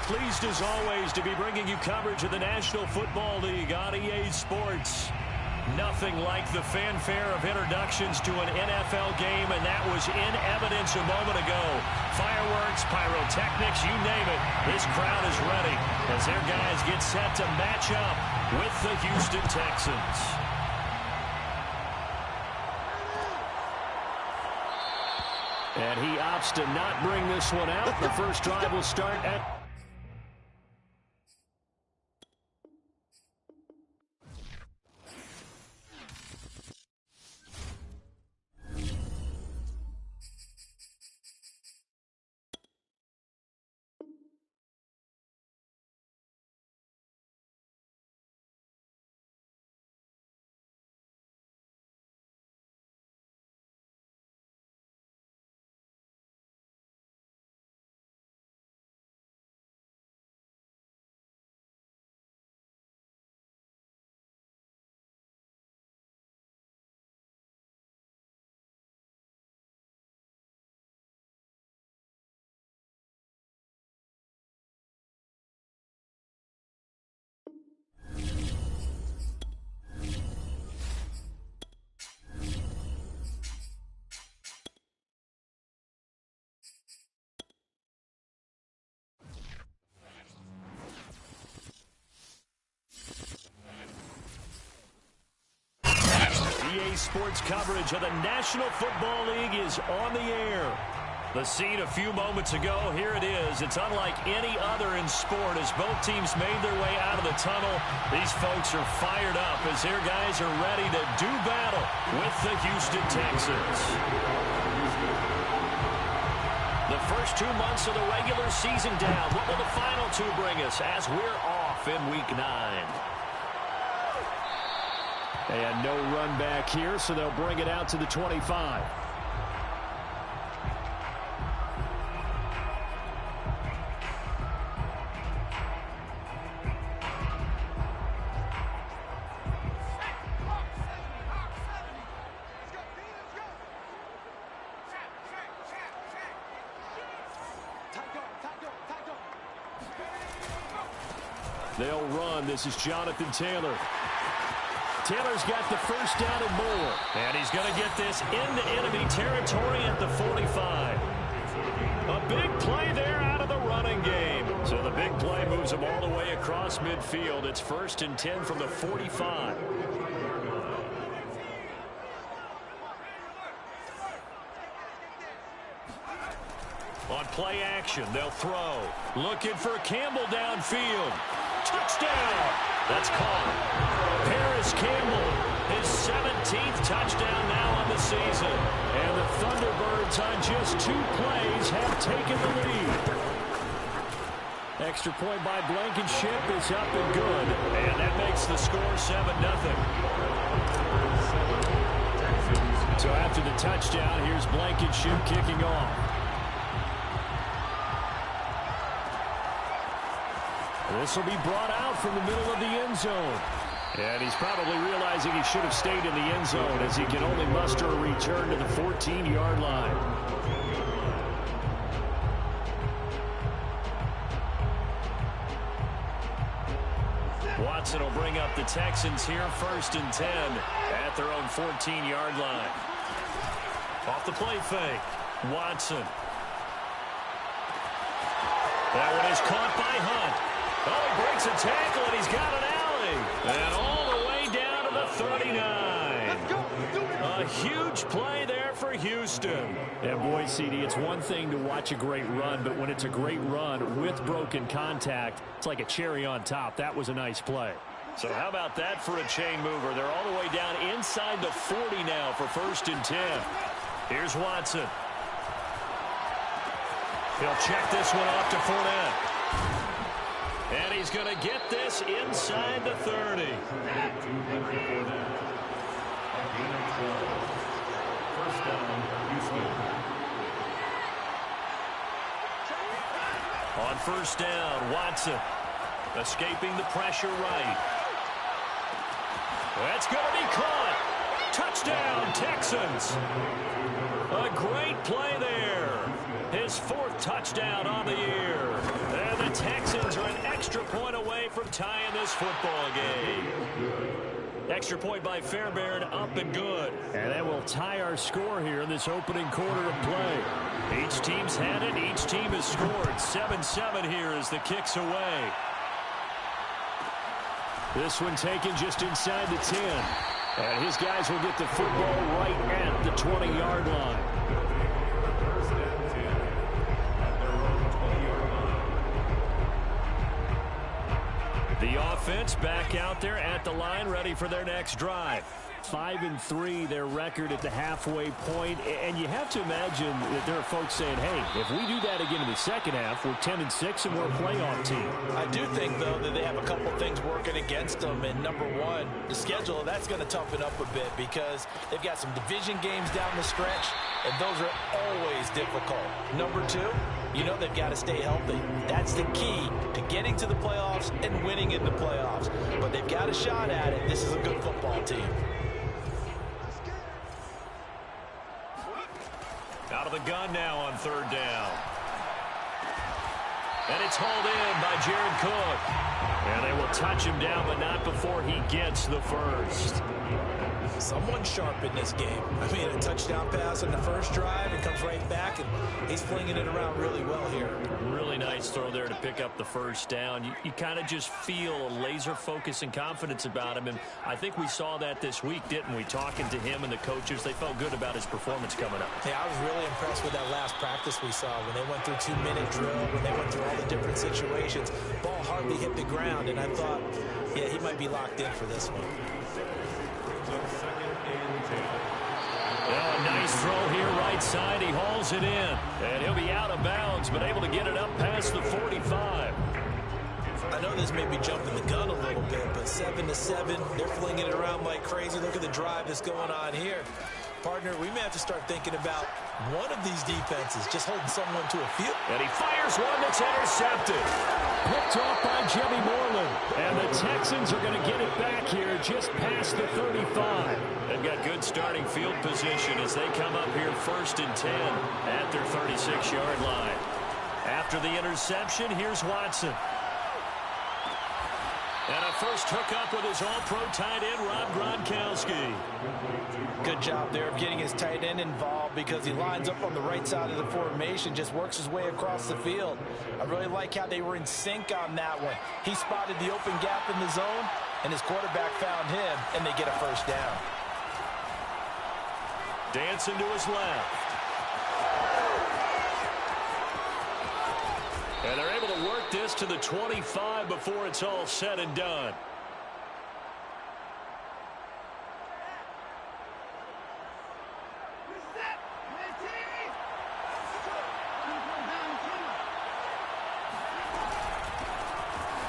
Pleased as always to be bringing you coverage of the National Football League on EA Sports. Nothing like the fanfare of introductions to an NFL game, and that was in evidence a moment ago. Fireworks, pyrotechnics, you name it. This crowd is ready as their guys get set to match up with the Houston Texans. And he opts to not bring this one out. The first drive will start at... EA Sports coverage of the National Football League is on the air. The scene a few moments ago, here it is. It's unlike any other in sport as both teams made their way out of the tunnel. These folks are fired up as their guys are ready to do battle with the Houston Texans. The first 2 months of the regular season down. What will the final two bring us as we're off in Week 9? And no run back here, so they'll bring it out to the 25. They'll run. This is Jonathan Taylor. Taylor's got the first down and more. And he's going to get this into enemy territory at the 45. A big play there out of the running game. So the big play moves him all the way across midfield. It's 1st and 10 from the 45. On play action, they'll throw. Looking for Campbell downfield. Touchdown! That's caught. Paris Campbell, his 17th touchdown now on the season. And the Thunderbirds on just 2 plays have taken the lead. Extra point by Blankenship is up and good. And that makes the score 7-0. So after the touchdown, here's Blankenship kicking off. This will be brought out from the middle of the end zone. And he's probably realizing he should have stayed in the end zone as he can only muster a return to the 14-yard line. Watson will bring up the Texans here, 1st and 10 at their own 14-yard line. Off the play fake, Watson. That one is caught by Hunt. Oh, he breaks a tackle, and he's got an alley. And all the way down to the 39. A huge play there for Houston. And boy, CD, it's one thing to watch a great run, but when it's a great run with broken contact, it's like a cherry on top. That was a nice play. So how about that for a chain mover? They're all the way down inside the 40 now for 1st and 10. Here's Watson. He'll check this one off to Fournette. And he's going to get this inside the 30. On 1st down, Watson escaping the pressure right. That's going to be caught. Touchdown, Texans. A great play there. His 4th touchdown on the year. And the Texans are an extra point away from tying this football game. Extra point by Fairbairn, up and good. And that will tie our score here in this opening quarter of play. Each team's had it. Each team has scored. 7-7 here as the kick's away. This one taken just inside the 10. And his guys will get the football right at the 20-yard line. The offense back out there at the line, ready for their next drive. 5-3, their record at the halfway point. And you have to imagine that there are folks saying, hey, if we do that again in the second half, we're 10-6 and we're a playoff team. I do think, though, that they have a couple things working against them. And number one, the schedule, that's going to toughen up a bit because they've got some division games down the stretch, and those are always difficult. Number two, you know they've got to stay healthy. That's the key to getting to the playoffs and winning in the playoffs. But they've got a shot at it. This is a good football team. Out of the gun now on third down. And it's hauled in by Jared Cook. And they will touch him down, but not before he gets the first. Someone sharp in this game. I mean, a touchdown pass on the first drive and comes right back, and he's flinging it around really well here. Really nice throw there to pick up the first down. You kind of just feel a laser focus and confidence about him, and I think we saw that this week, didn't we? Talking to him and the coaches, they felt good about his performance coming up. Yeah, I was really impressed with that last practice we saw when they went through 2-minute drill, when they went through all the different situations. Ball hardly hit the ground, and I thought, yeah, he might be locked in for this one. Well, a nice throw here right side. He hauls it in. And he'll be out of bounds, but able to get it up past the 45. I know this may be jumping the gun a little bit, but 7-7, they're flinging it around like crazy. Look at the drive that's going on here. Partner, we may have to start thinking about one of these defenses just holding someone to a field. And he fires one that's intercepted. Picked off by Jimmy Moreland. And the Texans are going to get it back here just past the 35. They've got good starting field position as they come up here 1st and 10 at their 36-yard line. After the interception, here's Watson. And a first hookup with his all-pro tight end, Rob Gronkowski. Good job there of getting his tight end involved because he lines up on the right side of the formation, just works his way across the field. I really like how they were in sync on that one. He spotted the open gap in the zone, and his quarterback found him, and they get a first down. Dancing to his left. And they're able to work this to the 25 before it's all said and done.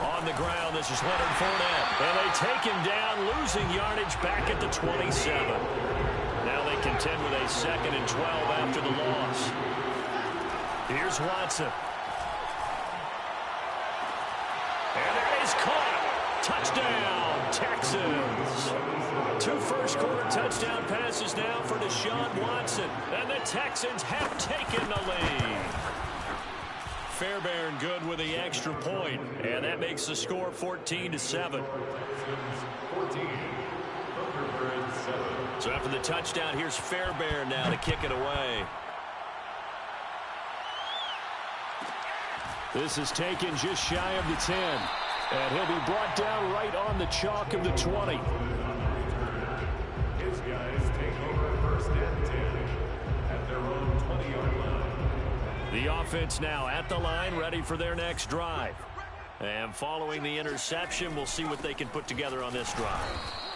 On the ground, this is Leonard Fournette. And they take him down, losing yardage back at the 27. Now they contend with a 2nd and 12 after the loss. Here's Watson. And it is caught. Touchdown, Texans. 2 first-quarter touchdown passes now for Deshaun Watson. And the Texans have taken the lead. Fairbairn good with the extra point. And that makes the score 14-7. So after the touchdown, here's Fairbairn now to kick it away. This is taken just shy of the 10. And he'll be brought down right on the chalk of the 20. His guys take over 1st and 10 at their own 20-yard line. The offense now at the line, ready for their next drive. And following the interception, we'll see what they can put together on this drive.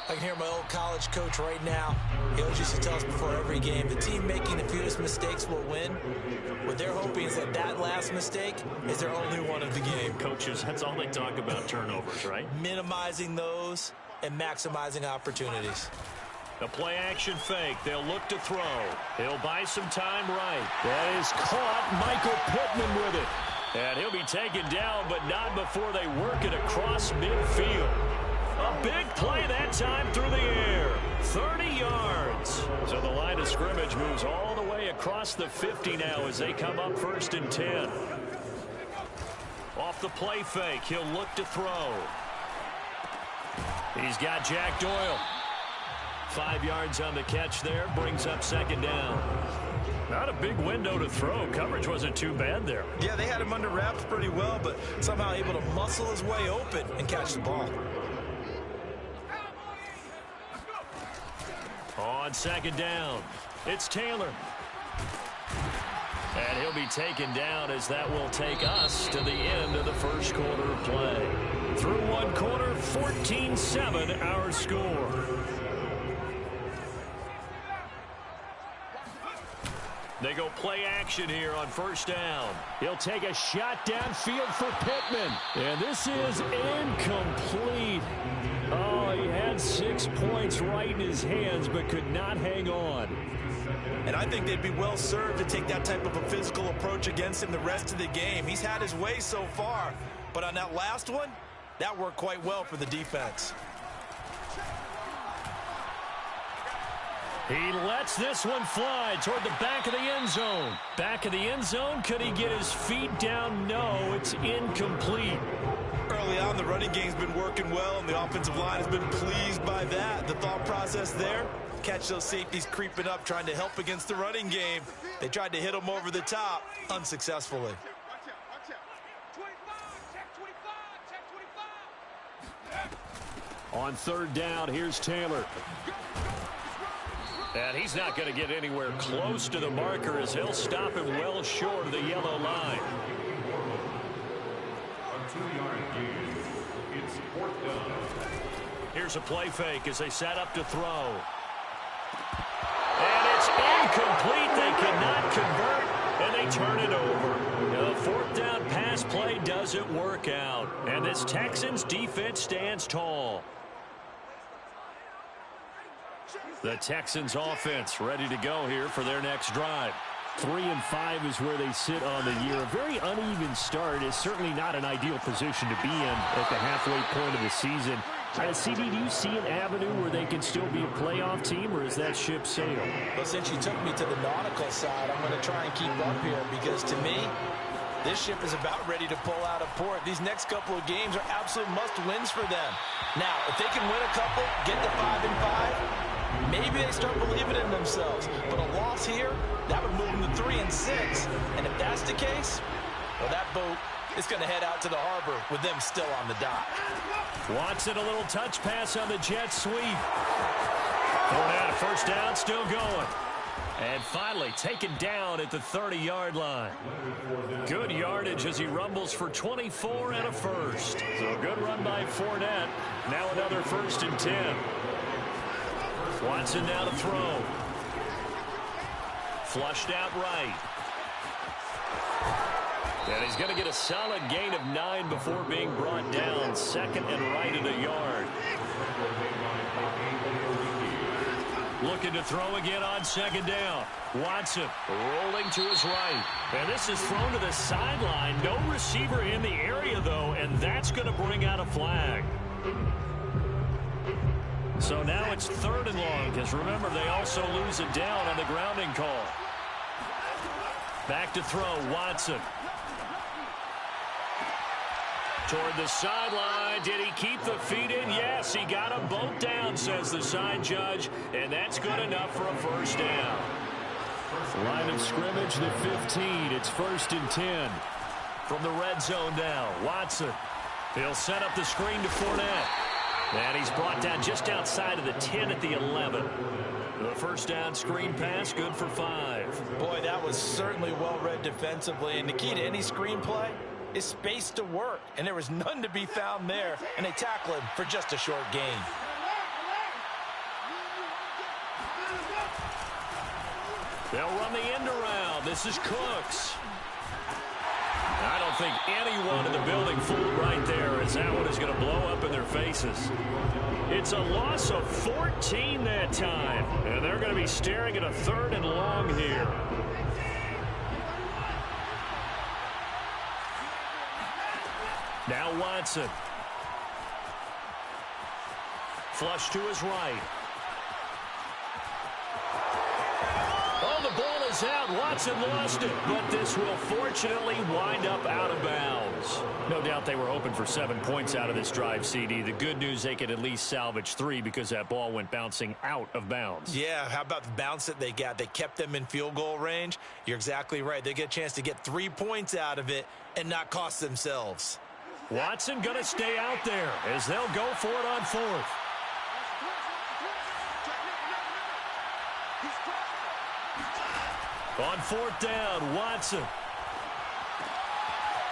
I can hear my old college coach right now. He always used to tell us before every game, the team making the fewest mistakes will win. What they're hoping is that last mistake is their only one of the game. Coaches, that's all they talk about, turnovers, right? Minimizing those and maximizing opportunities. A play-action fake. They'll look to throw. He'll buy some time right. That is caught. Michael Pittman with it. And he'll be taken down, but not before they work it across midfield. A big play that time through the air. 30 yards. So the line of scrimmage moves all the way across the 50 now as they come up 1st and 10. Off the play fake. He'll look to throw. He's got Jack Doyle. 5 yards on the catch there. Brings up second down. Not a big window to throw. Coverage wasn't too bad there. Yeah, they had him under wraps pretty well, but somehow able to muscle his way open and catch the ball. On second down, it's Taylor. And he'll be taken down as that will take us to the end of the first quarter of play. Through one quarter, 14-7 our score. They go play action here on first down. He'll take a shot downfield for Pittman. And this is incomplete. Oh, he had 6 points right in his hands but could not hang on. And I think they'd be well served to take that type of a physical approach against him the rest of the game. He's had his way so far, but on that last one, that worked quite well for the defense. He lets this one fly toward the back of the end zone. Back of the end zone, could he get his feet down? No, it's incomplete. Early on, the running game's been working well, and the offensive line has been pleased by that. The thought process there, catch those safeties creeping up, trying to help against the running game. They tried to hit him over the top, unsuccessfully. On third down, here's Taylor. And he's not going to get anywhere close to the marker as he'll stop him well short of the yellow line. A 2-yard gain. It's 4th down. Here's a play fake as they set up to throw. And it's incomplete. They cannot convert, and they turn it over. The 4th down pass play doesn't work out. And this Texans defense stands tall. The Texans offense ready to go here for their next drive. 3-5 is where they sit on the year. A very uneven start is certainly not an ideal position to be in at the halfway point of the season. CD, do you see an avenue where they can still be a playoff team, or is that ship sailed? Well, since you took me to the nautical side, I'm going to try and keep up here because to me, this ship is about ready to pull out of port. These next couple of games are absolute must-wins for them. Now, if they can win a couple, get to 5-5, maybe they start believing in themselves. But a loss here, that would move them to 3-6. And if that's the case, well, that boat is going to head out to the harbor with them still on the dock. Watson, a little touch pass on the jet sweep. Fournette, first down, still going. And finally taken down at the 30-yard line. Good yardage as he rumbles for 24 and a first. So good run by Fournette. Now another 1st and 10. Watson now to throw. Flushed out right. And he's going to get a solid gain of 9 before being brought down. 2nd and right at a yard. Looking to throw again on 2nd down. Watson rolling to his right. And this is thrown to the sideline. No receiver in the area, though, and that's going to bring out a flag. So now it's 3rd and long, because remember, they also lose it down on the grounding call. Back to throw, Watson. Toward the sideline. Did he keep the feet in? Yes, he got them both down, says the side judge, and that's good enough for a 1st down. Line of scrimmage, the 15. It's 1st and 10. From the red zone now, Watson. He'll set up the screen to Fournette. And he's brought down just outside of the 10 at the 11. The 1st down screen pass, good for 5. Boy, that was certainly well-read defensively. And the key to any screen play is space to work. And there was none to be found there. And they tackle him for just a short gain. They'll run the end around. This is Cooks. I don't think anyone in the building fooled right there, as that one is going to blow up in their faces. It's a loss of 14 that time, and they're going to be staring at a 3rd and long here. Now Watson. Flush to his right. Oh, the ball is out. Watson lost it, but this will fortunately wind up out of bounds. No doubt they were hoping for 7 points out of this drive, CD. The good news, they could at least salvage 3 because that ball went bouncing out of bounds. Yeah, how about the bounce that they got? They kept them in field goal range. You're exactly right. They get a chance to get 3 points out of it and not cost themselves. Watson going to stay out there as they'll go for it on 4th. On 4th down, Watson.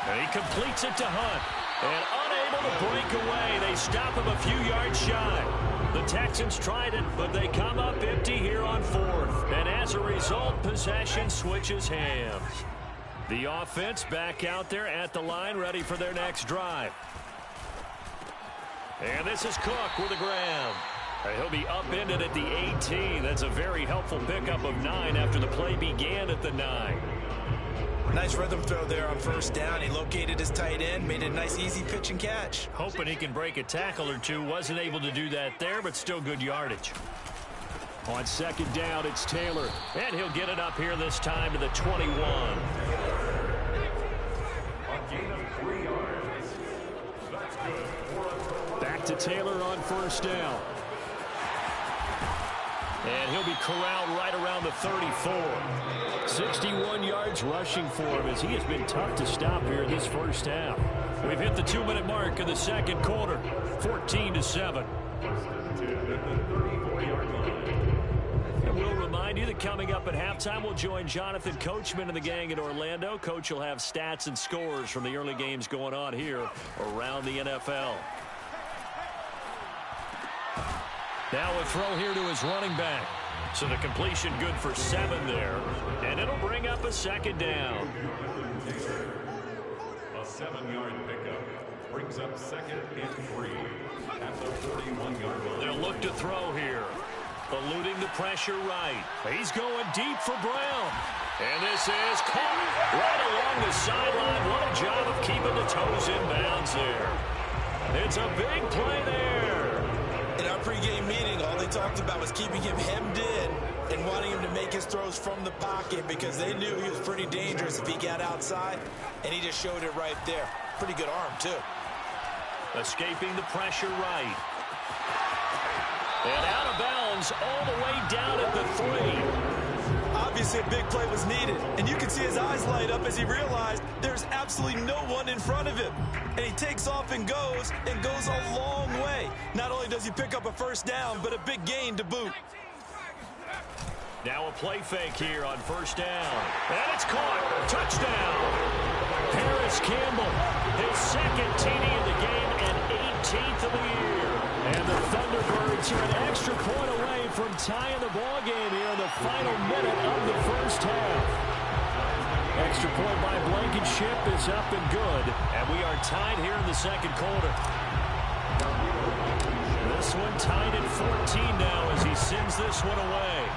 And he completes it to Hunt. And unable to break away. They stop him a few yards shy. The Texans tried it, but they come up empty here on 4th. And as a result, possession switches hands. The offense back out there at the line, ready for their next drive. And this is Cook with a grab. He'll be upended at the 18. That's a very helpful pickup of 9 after the play began at the 9. Nice rhythm throw there on 1st down. He located his tight end, made a nice easy pitch and catch. Hoping he can break a tackle or two. Wasn't able to do that there, but still good yardage. On 2nd down, it's Taylor. And he'll get it up here this time to the 21. Back to Taylor on 1st down. And he'll be corralled right around the 34. 61 yards rushing for him as he has been tough to stop here this 1st half. We've hit the 2-minute mark in the 2nd quarter. 14-7. And we'll remind you that coming up at halftime, we'll join Jonathan Coachman and the gang in Orlando. Coach will have stats and scores from the early games going on here around the NFL. Now a throw here to his running back. So the completion good for 7 there. And it'll bring up a 2nd down. A 7-yard pickup brings up 2nd and 3 at the 41-yard line. They'll look to throw here. Eluding the pressure right. He's going deep for Brown. And this is caught right along the sideline. What a job of keeping the toes in bounds there. It's a big play there. In our pregame meeting, all they talked about was keeping him hemmed in and wanting him to make his throws from the pocket because they knew he was pretty dangerous if he got outside, and he just showed it right there. Pretty good arm, too. Escaping the pressure right. And out of bounds all the way down at the 3. Obviously, a big play was needed, and you can see his eyes light up as he realized there's absolutely no one in front of him. And he takes off and goes a long way. Not only does he pick up a 1st down, but a big gain to boot. Now a play fake here on 1st down. And it's caught. Touchdown. Paris Campbell, his 2nd TD in the game and 18th of the year. And the Thunderbirds are an extra point away from tying the ball game here in the final minute of the 1st half. Extra point by Blankenship is up and good. And we are tied here in the 2nd quarter. This one tied at 14 now as he sends this one away.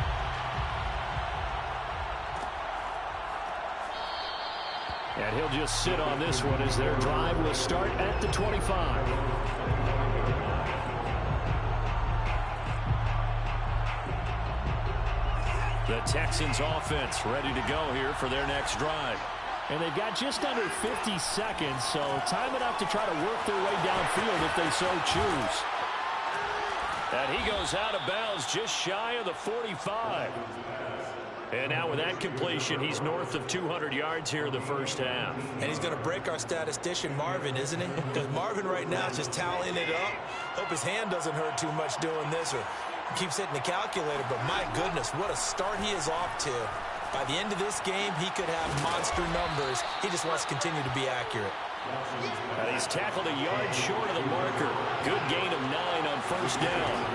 And he'll just sit on this one as their drive will start at the 25. The Texans offense ready to go here for their next drive. And they've got just under 50 seconds, so time enough to try to work their way downfield if they so choose. And he goes out of bounds just shy of the 45. And now with that completion, he's north of 200 yards here in the 1st half. And he's going to break our statistician, Marvin, isn't he? Because Marvin right now is just tallying it up. Hope his hand doesn't hurt too much doing this or keeps hitting the calculator. But my goodness, what a start he is off to. By the end of this game, he could have monster numbers. He just wants to continue to be accurate. And he's tackled a yard short of the marker. Good gain of 9 on 1st down.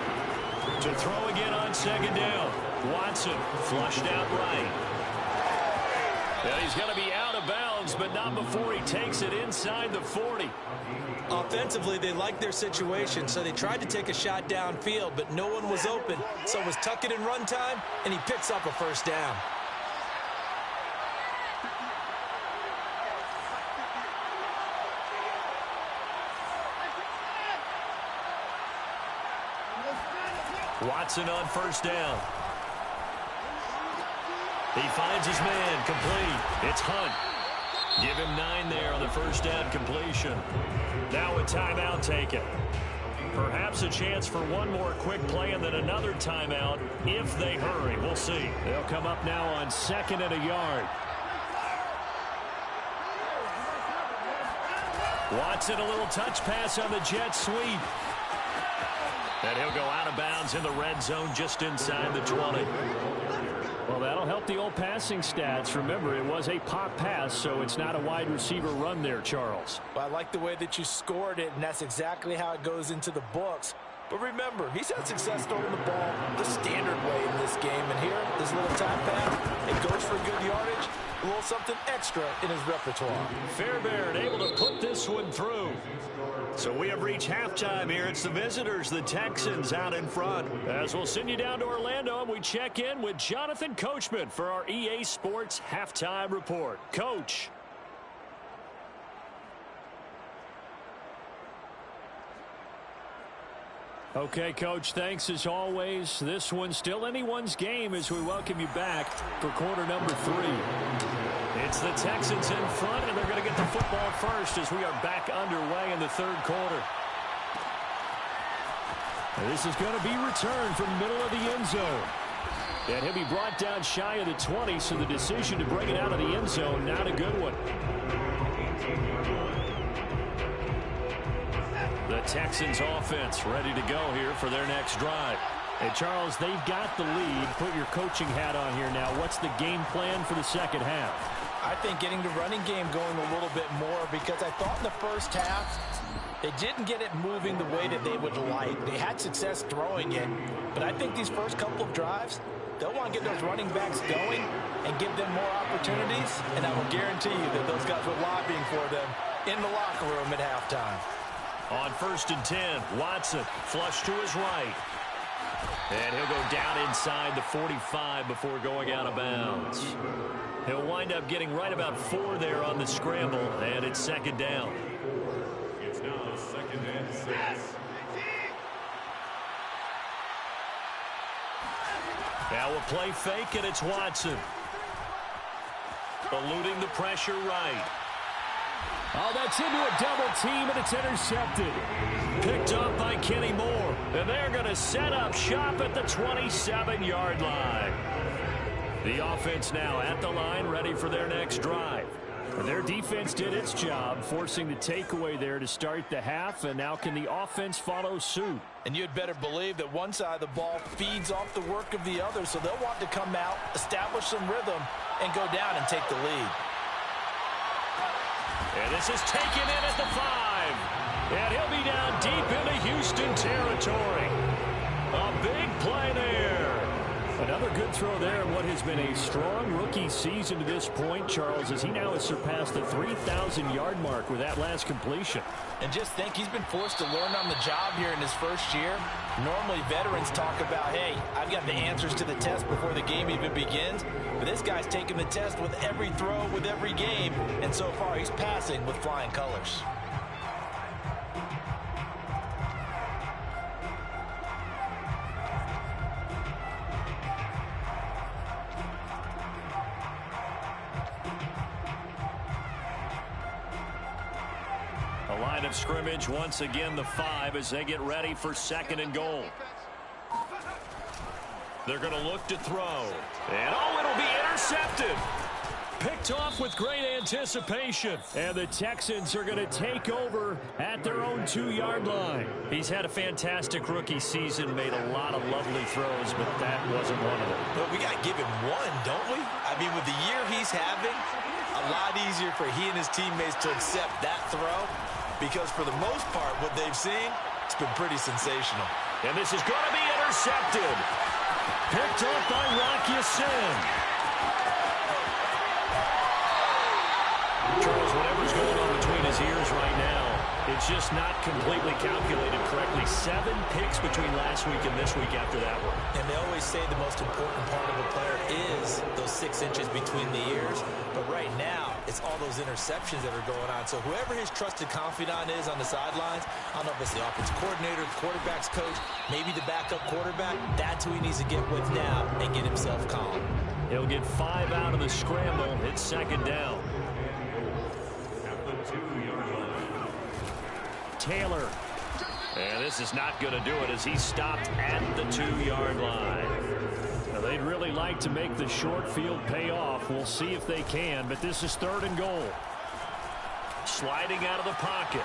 To throw again on 2nd down. Watson flushed out right. And he's going to be out of bounds, but not before he takes it inside the 40. Offensively, they liked their situation, so they tried to take a shot downfield, but no one was open. So it was tuck it in run time, and he picks up a 1st down. Watson on 1st down. He finds his man, complete. It's Hunt. Give him 9 there on the first down completion. Now a timeout taken. Perhaps a chance for one more quick play and then another timeout if they hurry. We'll see. They'll come up now on 2nd and a yard. Watson, a little touch pass on the jet sweep. And he'll go out of bounds in the red zone just inside the 20. Well, that'll help the old passing stats. Remember, it was a pop pass, so it's not a wide receiver run there, Charles. Well, I like the way that you scored it, and that's exactly how it goes into the books. But remember, he's had success throwing the ball the standard way in this game. And here, this little tap pass, it goes for good yardage, a little something extra in his repertoire. Fairbairn able to put this one through. So we have reached halftime here. It's the visitors, the Texans, out in front. As we'll send you down to Orlando, and we check in with Jonathan Coachman for our EA Sports Halftime Report. Coach. Okay, Coach, thanks as always. This one's still anyone's game as we welcome you back for quarter number 3. It's the Texans in front, and they're going to get the football first as we are back underway in the 3rd quarter. This is going to be returned from the middle of the end zone. And he'll be brought down shy of the 20, so the decision to bring it out of the end zone, not a good one. The Texans offense ready to go here for their next drive. Hey, Charles, they've got the lead. Put your coaching hat on here now. What's the game plan for the second half? I think getting the running game going a little bit more, because I thought in the first half they didn't get it moving the way that they would like. They had success throwing it, but I think these first couple of drives, they'll want to get those running backs going and give them more opportunities, and I will guarantee you that those guys were lobbying for them in the locker room at halftime. On 1st and 10, Watson flush to his right. And he'll go down inside the 45 before going out of bounds. He'll wind up getting right about 4 there on the scramble, and it's 2nd down. It's now 2nd and 6. Now a play fake, and it's Watson. Eluding the pressure right. Oh, that's into a double team, and it's intercepted. Picked up by Kenny Moore. And they're going to set up shop at the 27-yard line. The offense now at the line, ready for their next drive. And their defense did its job, forcing the takeaway there to start the half, and now can the offense follow suit? And you'd better believe that one side of the ball feeds off the work of the other, so they'll want to come out, establish some rhythm, and go down and take the lead. And this is taken in at the 5. And he'll be down deep into Houston territory. A big play there. Another good throw there in what has been a strong rookie season to this point, Charles, as he now has surpassed the 3,000-yard mark with that last completion. And just think, he's been forced to learn on the job here in his first year. Normally, veterans talk about, hey, I've got the answers to the test before the game even begins. But this guy's taking the test with every throw, with every game. And so far, he's passing with flying colors. Line of scrimmage once again the 5 as they get ready for 2nd and goal. They're going to look to throw. And it'll be intercepted. Picked off with great anticipation. And the Texans are going to take over at their own 2-yard line. He's had a fantastic rookie season, made a lot of lovely throws, but that wasn't one of them. But we got to give him one, don't we? I mean, with the year he's having, a lot easier for he and his teammates to accept that throw. Because for the most part, what they've seen, it's been pretty sensational. And this is going to be intercepted. Picked up by Rocky Sin. Charles, whatever's going on between his ears right now, it's just not completely calculated correctly. 7 picks between last week and this week after that one. And they always say the most important part of a player is those 6 inches between the ears. But right now, it's all those interceptions that are going on. So whoever his trusted confidant is on the sidelines, I don't know if it's the offensive coordinator, the quarterback's coach, maybe the backup quarterback, that's who he needs to get with now and get himself calm. He'll get 5 out of the scramble. It's second down. At the 2-yard line. Taylor. And this is not going to do it as he's stopped at the 2-yard line. Now, they'd really like to make the short field pay off. We'll see if they can, but this is 3rd and goal. Sliding out of the pocket.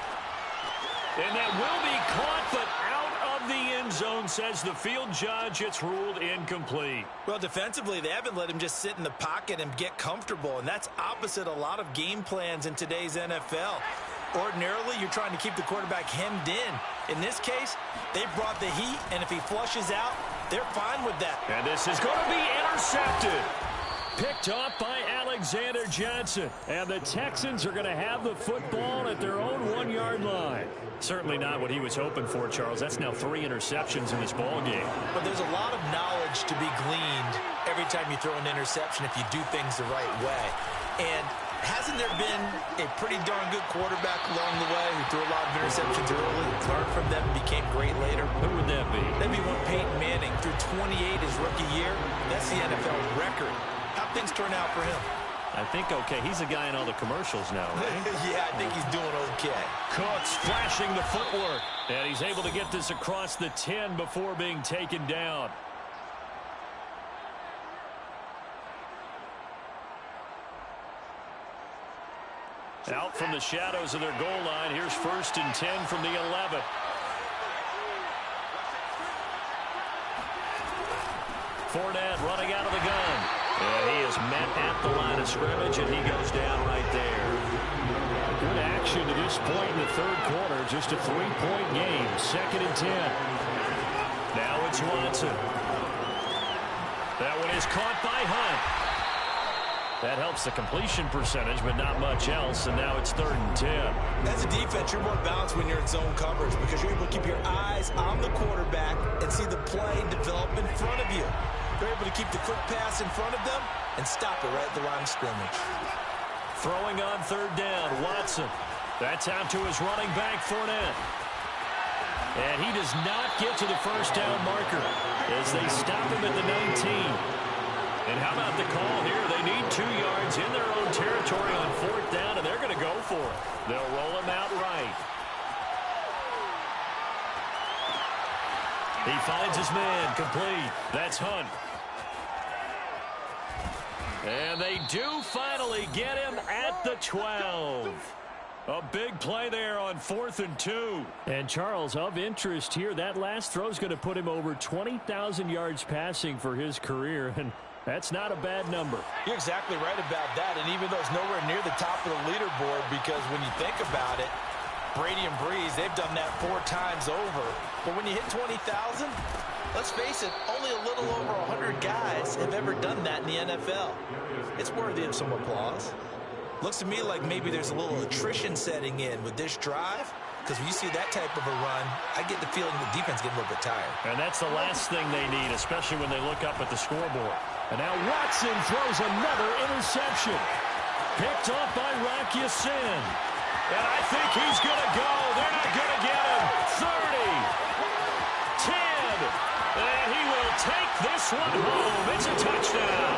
And that will be caught, but out of the end zone, says the field judge. It's ruled incomplete. Well, defensively, they haven't let him just sit in the pocket and get comfortable, and that's opposite a lot of game plans in today's NFL. Ordinarily, you're trying to keep the quarterback hemmed in. In this case, they brought the heat, and if he flushes out, they're fine with that. And this is going to be intercepted. Picked off by Alexander Johnson. And the Texans are going to have the football at their own 1-yard line. Certainly not what he was hoping for, Charles. That's now 3 interceptions in this ball game. But there's a lot of knowledge to be gleaned every time you throw an interception if you do things the right way. And hasn't there been a pretty darn good quarterback along the way who threw a lot of interceptions early, learned from them, and became great later? Who would that be? That'd be one Peyton Manning. Threw 28 his rookie year. That's the NFL record. How'd things turn out for him? I think okay. He's a guy in all the commercials now, right? Yeah, I think he's doing okay. Cooks flashing the footwork. And he's able to get this across the 10 before being taken down. Out from the shadows of their goal line. Here's 1st and 10 from the 11. Fournette running out of the gun. And he is met at the line of scrimmage, and he goes down right there. Good action to this point in the 3rd quarter. Just a 3-point game. 2nd and 10. Now it's Watson. That one is caught by Hunt. That helps the completion percentage, but not much else. And now it's 3rd and 10. As a defense, you're more balanced when you're in zone coverage because you're able to keep your eyes on the quarterback and see the play develop in front of you. They're able to keep the quick pass in front of them and stop it right at the line of scrimmage. Throwing on 3rd down, Watson. That's out to his running back, Fournette. And he does not get to the 1st down marker as they stop him at the 19. And how about the call here? They need 2 yards in their own territory on 4th down, and they're going to go for it. They'll roll him out right. He finds his man, complete. That's Hunt. And they do finally get him at the 12. A big play there on 4th and 2. And Charles, of interest here, that last throw is going to put him over 20,000 yards passing for his career, and that's not a bad number. You're exactly right about that, and even though it's nowhere near the top of the leaderboard, because when you think about it, Brady and Breeze, they've done that 4 times over. But when you hit 20,000, let's face it, only a little over 100 guys have ever done that in the NFL. It's worthy of some applause. Looks to me like maybe there's a little attrition setting in with this drive, because when you see that type of a run, I get the feeling the defense getting a little bit tired. And that's the last thing they need, especially when they look up at the scoreboard. And now Watson throws another interception. Picked off by Rock Ya-Sin. And I think he's going to go. They're not going to get him. 30. 10. And he will take this one home. It's a touchdown.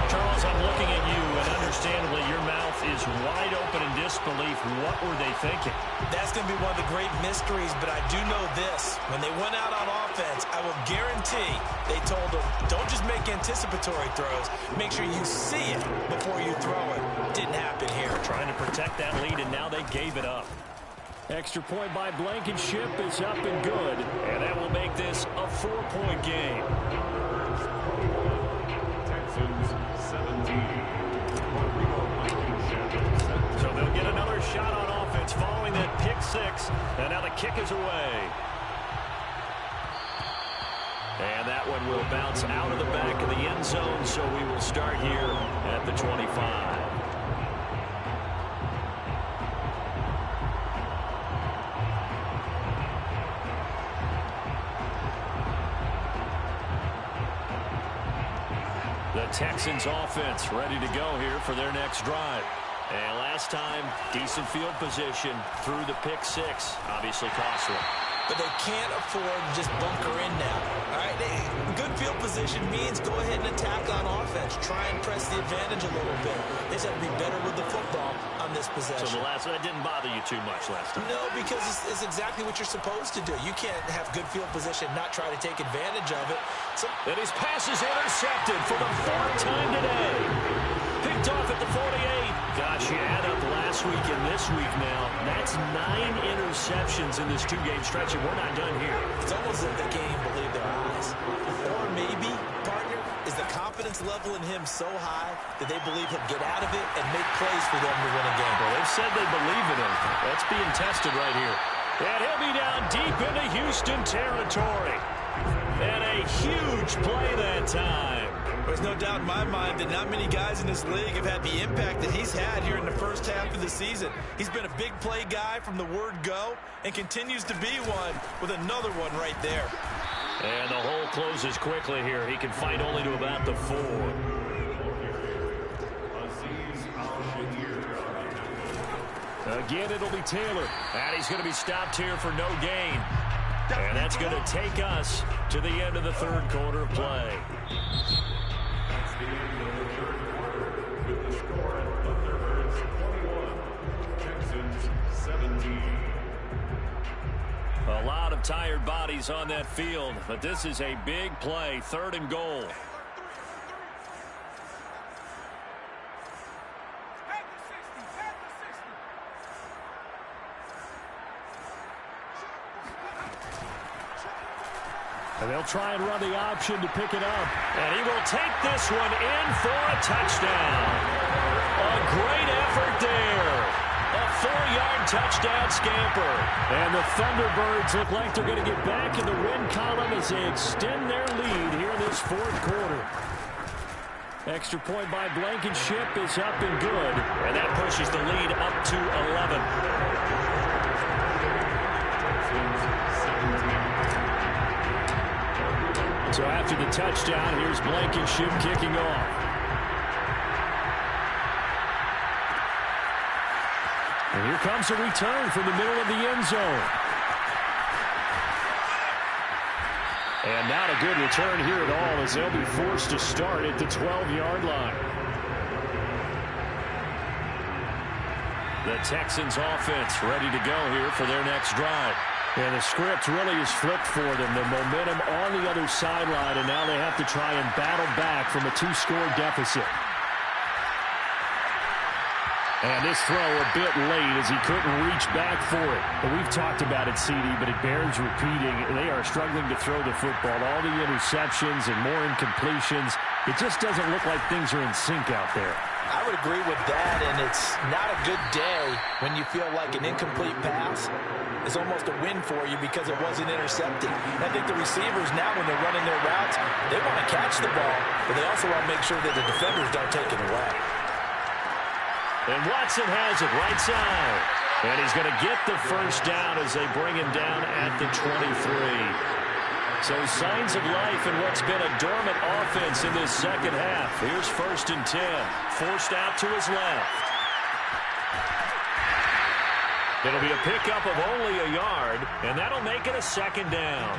Charles, I'm looking at you, and understandably, your mouth is wide open in disbelief. What were they thinking? That's going to be one of the great mysteries, but I do know this. When they went out on offense, I will guarantee they told them, don't just make anticipatory throws. Make sure you see it before you throw it. Didn't happen here. Trying to protect that lead, and now they gave it up. Extra point by Blankenship is up and good, and that will make this a 4-point game. Texans 17. So they'll get another shot on offense following that pick 6, and now the kick is away. And that one will bounce out of the back of the end zone, so we will start here at the 25. The Texans offense ready to go here for their next drive. And last time, decent field position through the pick 6. Obviously costly. but they can't afford to just bunker in now. All right, good field position means go ahead and attack on offense. Try and press the advantage a little bit. They just have to be better with the football on this possession. So that didn't bother you too much last time? No, because it's exactly what you're supposed to do. You can't have good field position, not try to take advantage of it. And his pass is intercepted for the fourth time today. Picked off at the 48. Gosh, you add up last week and this week now. That's 9 interceptions in this two-game stretch, and we're not done here. It's almost as if the game believed their eyes. Or maybe, partner, is the confidence level in him so high that they believe he'll get out of it and make plays for them to win a game. Well, they've said they believe in him. That's being tested right here. And he'll be down deep into Houston territory. And a huge play that time. There's no doubt in my mind that not many guys in this league have had the impact that he's had here in the first half of the season. He's been a big play guy from the word go and continues to be one with another one right there. And the hole closes quickly here. He can fight only to about the 4. Again, it'll be Taylor. And he's going to be stopped here for no gain. And that's going to take us to the end of the third quarter of play. That's the end of the third quarter with the score: Thunderbirds 21, Texans 17. A lot of tired bodies on that field, but this is a big play, 3rd and goal. And they'll try and run the option to pick it up. And he will take this one in for a touchdown. A great effort there. A 4-yard touchdown scamper. And the Thunderbirds look like they're going to get back in the win column as they extend their lead here in this fourth quarter. Extra point by Blankenship is up and good. And that pushes the lead up to 11. So after the touchdown, here's Blankenship kicking off. And here comes a return from the middle of the end zone. And not a good return here at all, as they'll be forced to start at the 12-yard line. The Texans offense ready to go here for their next drive. And the script really is flipped for them. The momentum on the other sideline, and now they have to try and battle back from a 2-score deficit. And this throw a bit late as he couldn't reach back for it. But we've talked about it, CD, but it bears repeating. They are struggling to throw the football. All the interceptions and more incompletions. It just doesn't look like things are in sync out there. I would agree with that, and it's not a good day when you feel like an incomplete pass is almost a win for you because it wasn't intercepted. And I think the receivers now, when they're running their routes, they want to catch the ball, but they also want to make sure that the defenders don't take it away. And Watson has it right side. And he's going to get the first down as they bring him down at the 23. So signs of life in what's been a dormant offense in this second half. Here's 1st and 10. Forced out to his left. It'll be a pickup of only a yard, and that'll make it a 2nd down.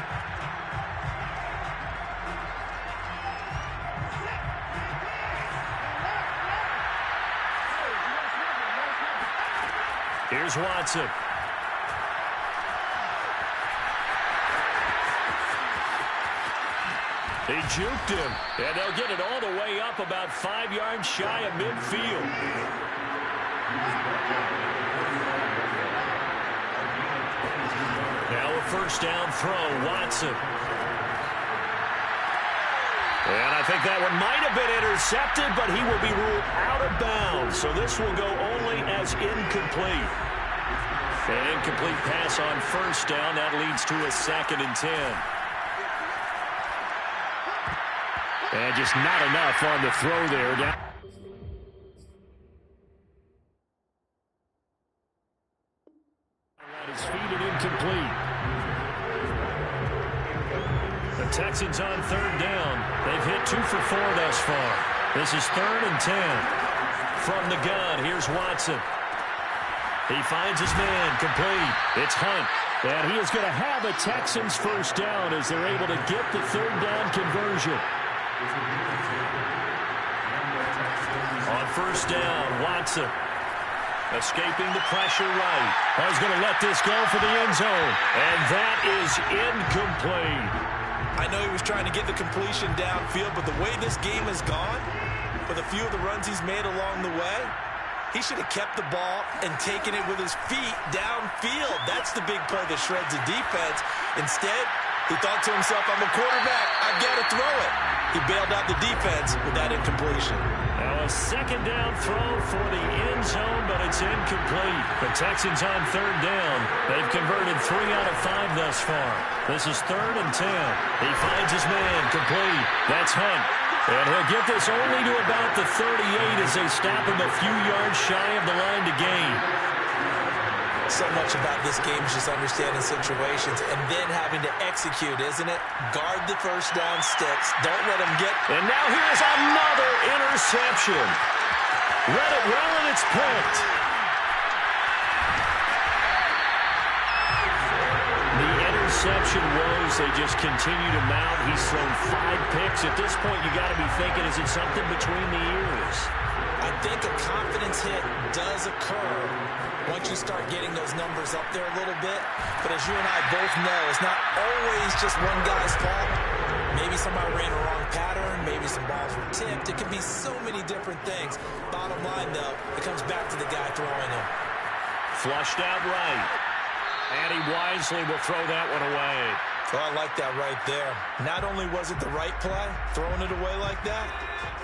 Here's Watson. They juked him, and they'll get it all the way up about 5 yards shy of midfield. Now a 1st down throw, Watson. And I think that one might have been intercepted, but he will be ruled out of bounds. So this will go only as incomplete. An incomplete pass on 1st down. That leads to a 2nd and 10. And just not enough on the throw there. Down. At his feet and incomplete. The Texans on 3rd down. They've hit 2 for 4 thus far. This is 3rd and 10. From the gun, here's Watson. He finds his man, complete. It's Hunt. And he is going to have a Texans first down as they're able to get the third down conversion. On first down, Watson escaping the pressure right. I was going to let this go for the end zone. And that is incomplete. I know he was trying to get the completion downfield, but the way this game has gone, with a few of the runs he's made along the way, he should have kept the ball and taken it with his feet downfield. That's the big play that shreds the defense. Instead, he thought to himself, I'm a quarterback. I've got to throw it. He bailed out the defense with that incompletion. Now a second down throw for the end zone, but it's incomplete. The Texans on third down. They've converted 3 out of 5 thus far. This is 3rd and 10. He finds his man complete. That's Hunt. And he'll get this only to about the 38 as they stop him a few yards shy of the line to gain. So much about this game is just understanding situations and then having to execute, isn't it? Guard the first down sticks. Don't let them get... And now here's another interception. Read it well, and it's picked. The interception was they just continue to mount. He's thrown 5 picks. At this point, you got to be thinking, is it something between the ears? I think a confidence hit does occur once you start getting those numbers up there a little bit. But as you and I both know, it's not always just one guy's fault. Maybe somebody ran a wrong pattern. Maybe some balls were tipped. It can be so many different things. Bottom line, though, it comes back to the guy throwing them. Flushed out right. And he wisely will throw that one away. Well, I like that right there. Not only was it the right play, throwing it away like that,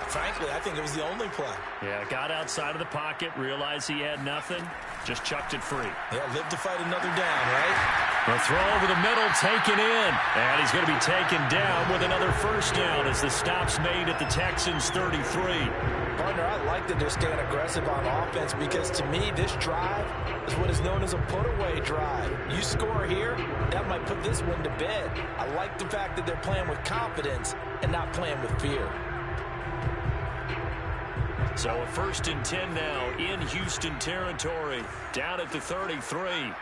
frankly, I think it was the only play. Yeah, got outside of the pocket, realized he had nothing, just chucked it free. Yeah, live to fight another down, right? The throw over the middle, taken in. And he's going to be taken down with another first down as the stop's made at the Texans' 33. Partner, I like that they're staying aggressive on offense because to me, this drive is what is known as a put-away drive. You score here, that might put this one to bed. I like the fact that they're playing with confidence and not playing with fear. So a 1st and 10 now in Houston territory, down at the 33.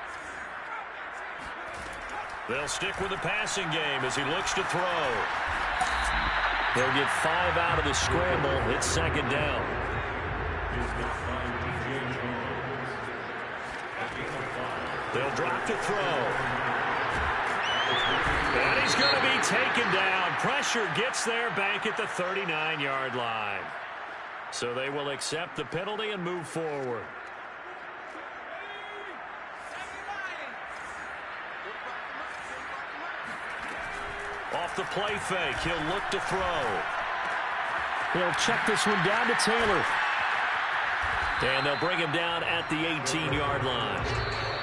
They'll stick with the passing game as he looks to throw. They'll get 5 out of the scramble. It's 2nd down. They'll drop to throw. And he's going to be taken down. Pressure gets there back at the 39-yard line. So they will accept the penalty and move forward. Off the play fake, he'll look to throw. He'll check this one down to Taylor. And they'll bring him down at the 18-yard line.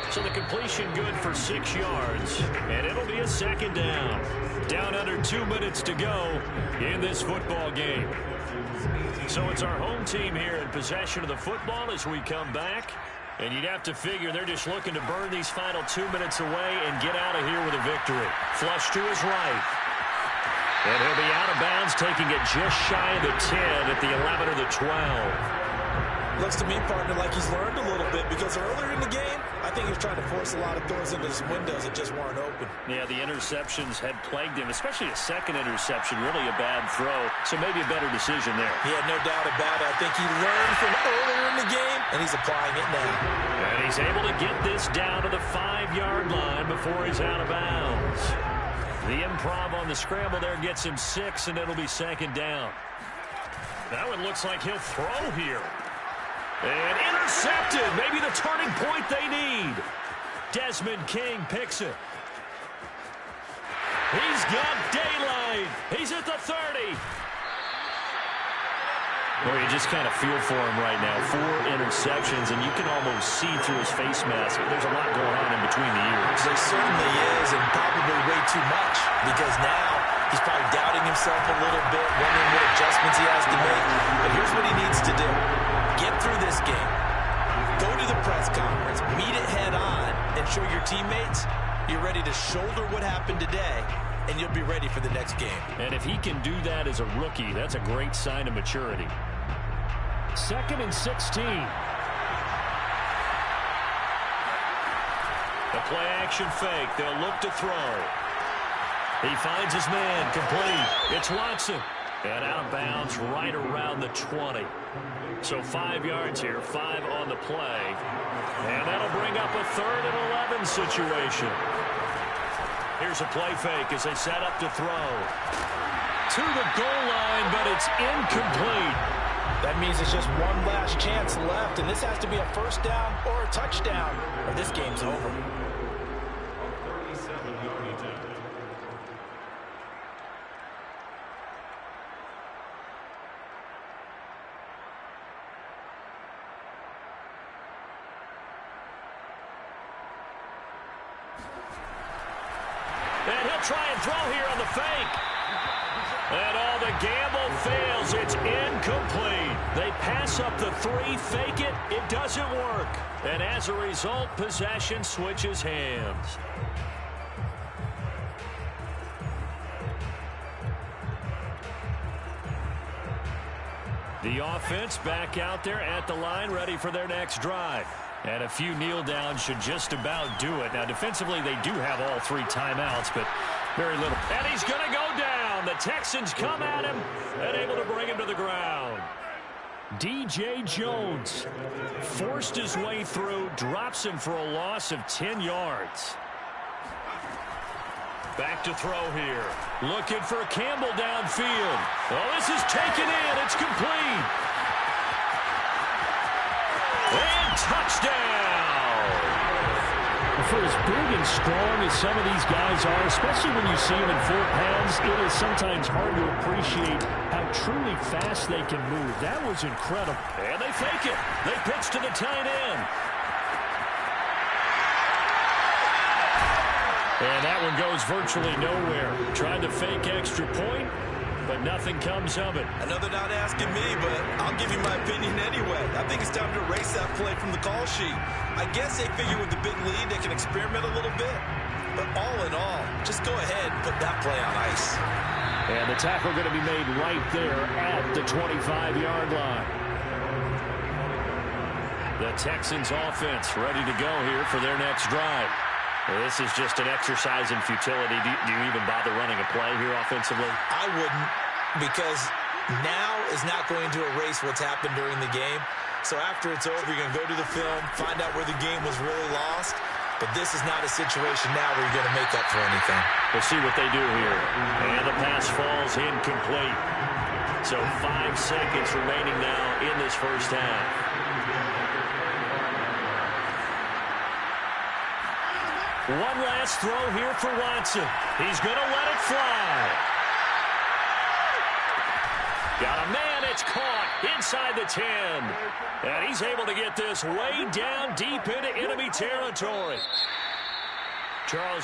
So the completion good for 6 yards. And it'll be a 2nd down. Down under 2 minutes to go in this football game. So it's our home team here in possession of the football as we come back. And you'd have to figure they're just looking to burn these final 2 minutes away and get out of here with a victory. Flush to his right. And he'll be out of bounds, taking it just shy of the 10 at the 11 or the 12. Looks to me, partner, like he's learned a little bit because earlier in the game, I think he was trying to force a lot of throws into his windows that just weren't open. Yeah, the interceptions had plagued him, especially a second interception, really a bad throw. So maybe a better decision there. Yeah, no doubt about it. I think he learned from earlier in the game, and he's applying it now. And he's able to get this down to the 5-yard line before he's out of bounds. The improv on the scramble there gets him 6, and it'll be 2nd down. That one looks like he'll throw here. And intercepted. Maybe the turning point they need. Desmond King picks it. He's got daylight. He's at the 30. Well, you just kind of feel for him right now. 4 interceptions, and you can almost see through his face mask. There's a lot going on in between the ears. There certainly is, and probably way too much, because now he's probably doubting himself a little bit, wondering what adjustments he has to make. But here's what he needs to do. Get through this game. Go to the press conference. Meet it head on and show your teammates you're ready to shoulder what happened today, and you'll be ready for the next game. And if he can do that as a rookie, that's a great sign of maturity. 2nd and 16. The play-action fake. They'll look to throw. He finds his man. Complete. It's Watson. And out of bounds right around the 20. So 5 yards here. 5 on the play. And that'll bring up a 3rd and 11 situation. Here's a play fake as they set up to throw. To the goal line, but it's incomplete. That means it's just one last chance left, and this has to be a first down or a touchdown, or this game's over. 37-yard attempt. And he'll try and throw here on the fake. And all the gamble fails. It's incomplete. They pass up the 3, fake it. It doesn't work. And as a result, possession switches hands. The offense back out there at the line, ready for their next drive. And a few kneel downs should just about do it. Now, defensively, they do have all 3 timeouts, but very little. And he's going to go down. The Texans come at him and able to bring him to the ground. DJ Jones forced his way through, drops him for a loss of 10 yards. Back to throw here. Looking for Campbell downfield. Oh, this is taken in. It's complete. And touchdown! For as big and strong as some of these guys are, especially when you see them in full pads, it is sometimes hard to appreciate how truly fast they can move. That was incredible. And they fake it. They pitch to the tight end. And that one goes virtually nowhere. Tried to fake extra point, but nothing comes of it. Another not asking me, but I'll give you my opinion anyway. I think it's time to erase that play from the call sheet. I guess they figure with the big lead, they can experiment a little bit. But all in all, just go ahead and put that play on ice. And the tackle going to be made right there at the 25-yard line. The Texans offense ready to go here for their next drive. This is just an exercise in futility. Do you even bother running a play here offensively? I wouldn't, because now is not going to erase what's happened during the game. So after it's over, you're going to go to the film, find out where the game was really lost. But this is not a situation now where you're going to make up for anything. We'll see what they do here. And the pass falls incomplete. So 5 seconds remaining now in this first half. One last throw here for Watson. He's going to let it fly. Got a man. It's caught inside the 10. And he's able to get this way down deep into enemy territory. Charles